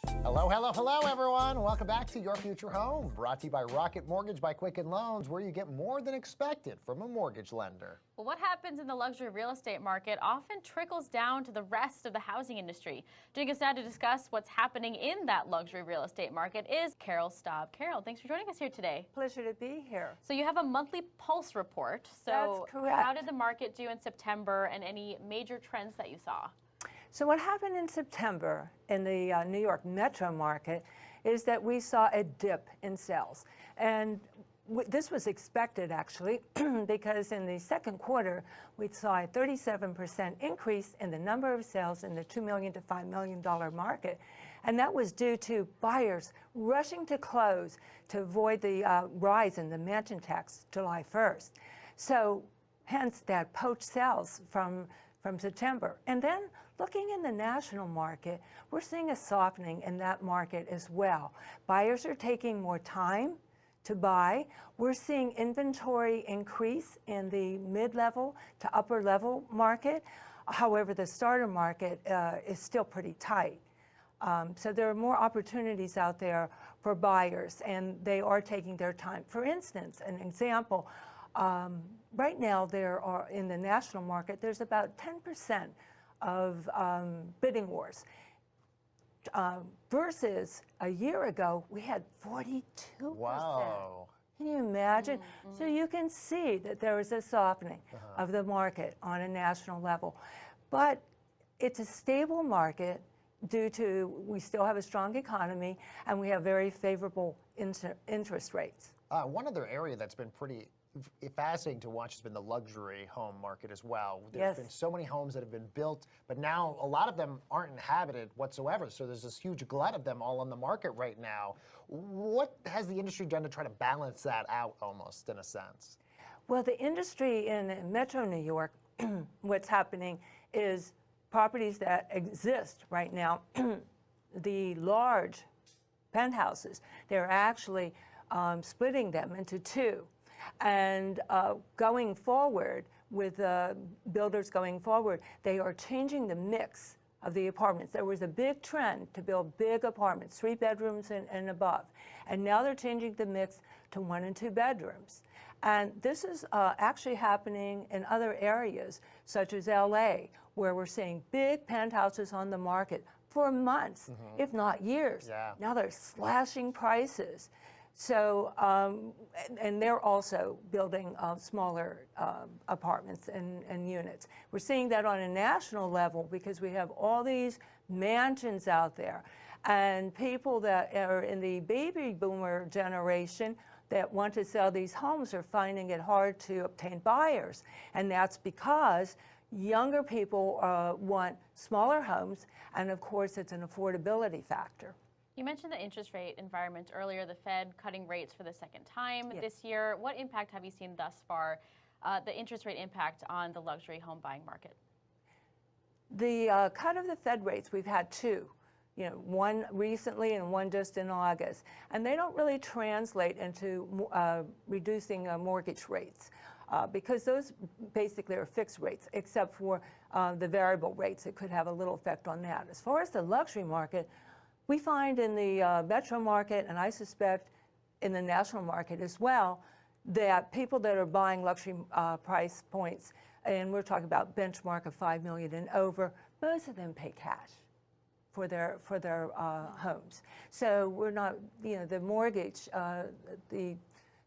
Hello, hello, hello, everyone. Welcome back to Your Future Home, brought to you by Rocket Mortgage by Quicken Loans, where you get more than expected from a mortgage lender. Well, what happens in the luxury real estate market often trickles down to the rest of the housing industry. Joining us now to discuss what's happening in that luxury real estate market is Carol Staab. Carol, thanks for joining us here today. Pleasure to be here. So you have a monthly pulse report. So That's correct. How did the market do in September and any major trends that you saw? So what happened in September in the New York metro market is that we saw a dip in sales. And this was expected, actually, because in the second quarter, we saw a 37% increase in the number of sales in the $2 million to $5 million market. And that was due to buyers rushing to close to avoid the rise in the mansion tax July 1st. So hence that poached sales from September. And then looking in the national market, we're seeing a softening in that market as well. Buyers are taking more time to buy. We're seeing inventory increase in the mid-level to upper-level market. However, the starter market is still pretty tight. So there are more opportunities out there for buyers, and they are taking their time. For instance, an example, right now there are, in the national market, there's about 10% of bidding wars. Versus a year ago, we had 42%. Wow. Can you imagine? So you can see that there is a softening of the market on a national level. But it's a stable market due to we still have a strong economy and we have very favorable interest rates. One other area that's been pretty fascinating to watch has been the luxury home market as well. There's been so many homes that have been built, but now a lot of them aren't inhabited whatsoever. So there's this huge glut of them all on the market right now. What has the industry done to try to balance that out almost in a sense? Well, the industry in Metro New York, what's happening is properties that exist right now, the large penthouses, they're actually splitting them into two. And going forward, with builders going forward, they are changing the mix of the apartments. There was a big trend to build big apartments, 3 bedrooms and above. And now they're changing the mix to 1 and 2 bedrooms. And this is actually happening in other areas, such as LA, where we're seeing big penthouses on the market for months, if not years. Yeah. Now they're slashing prices. So, and they're also building smaller apartments and units. We're seeing that on a national level because we have all these mansions out there. And people that are in the baby boomer generation that want to sell these homes are finding it hard to obtain buyers. And that's because younger people want smaller homes, and of course it's an affordability factor. You mentioned the interest rate environment earlier, the Fed cutting rates for the second time this year. What impact have you seen thus far, the interest rate impact on the luxury home buying market? The cut of the Fed rates, we've had two. One recently and one just in August. And they don't really translate into reducing mortgage rates because those basically are fixed rates, except for the variable rates. It could have a little effect on that. As far as the luxury market, we find in the metro market, and I suspect in the national market as well, that people that are buying luxury price points, and we're talking about benchmark of $5 million and over, most of them pay cash for their homes. So we're not, the mortgage, the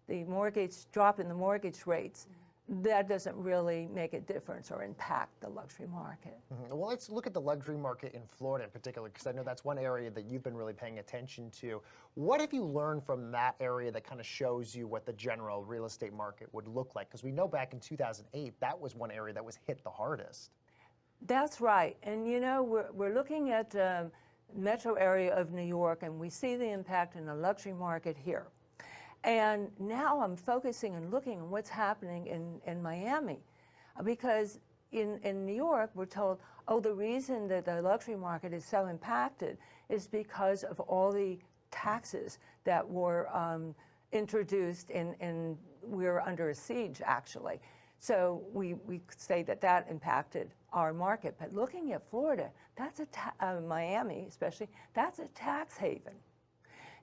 mortgage drop in the mortgage rates, that doesn't really make a difference or impact the luxury market. Well, let's look at the luxury market in Florida in particular, because I know that's one area that you've been really paying attention to. What have you learned from that area that kind of shows you what the general real estate market would look like? Because we know back in 2008, that was one area that was hit the hardest. That's right. And we're looking at the metro area of New York, and we see the impact in the luxury market here. And now I'm focusing and looking at what's happening in Miami, because in New York, we're told, oh, the reason that the luxury market is so impacted is because of all the taxes that were introduced, and we're under a siege, actually. So we say that impacted our market. But looking at Florida, that's Miami especially, that's a tax haven.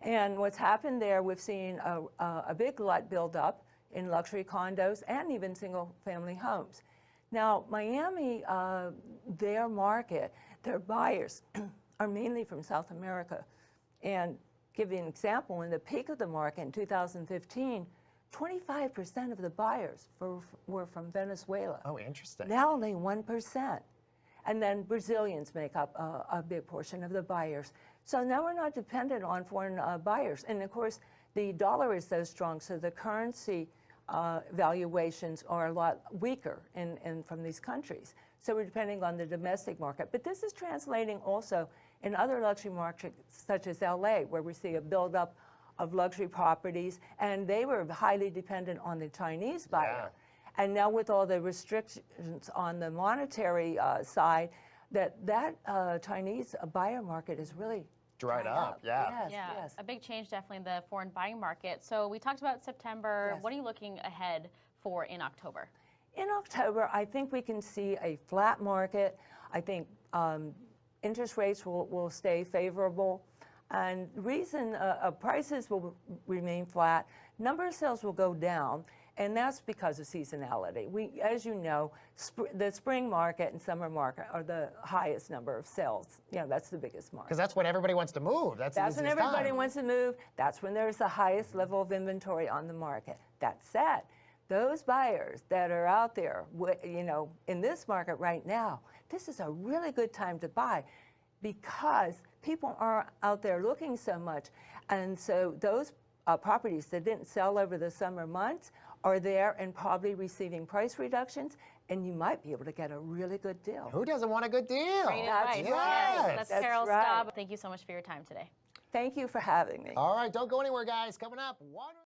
And what's happened there, we've seen a big glut build up in luxury condos and even single-family homes. Now, Miami, their market, their buyers are mainly from South America. And give you an example, in the peak of the market in 2015, 25% of the buyers were from Venezuela. Oh, interesting. Now only 1%. And then Brazilians make up a big portion of the buyers. So now we're not dependent on foreign buyers. And of course, the dollar is so strong, so the currency valuations are a lot weaker from these countries. So we're depending on the domestic market. But this is translating also in other luxury markets, such as LA, where we see a buildup of luxury properties, and they were highly dependent on the Chinese buyer. Yeah. And now with all the restrictions on the monetary side, that Chinese buyer market is really dried up. Yeah. Yes, yeah. Yes. A big change definitely in the foreign buying market. So we talked about September. Yes. What are you looking ahead for in October? In October, I think we can see a flat market. I think interest rates will stay favorable. And the reason prices will remain flat, number of sales will go down, and that's because of seasonality. As you know, the spring market and summer market are the highest number of sales. You know, that's the biggest market. Because that's when everybody wants to move. That's when everybody wants to move. That's when there's the highest level of inventory on the market. That said, those buyers that are out there, you know, in this market right now, this is a really good time to buy, because people are out there looking so much. And so those properties that didn't sell over the summer months are there and probably receiving price reductions, and you might be able to get a really good deal. Who doesn't want a good deal? Great That's advice. right. Yes. That's Carol right. Staab. Thank you so much for your time today. Thank you for having me. All right, don't go anywhere, guys. Coming up, water.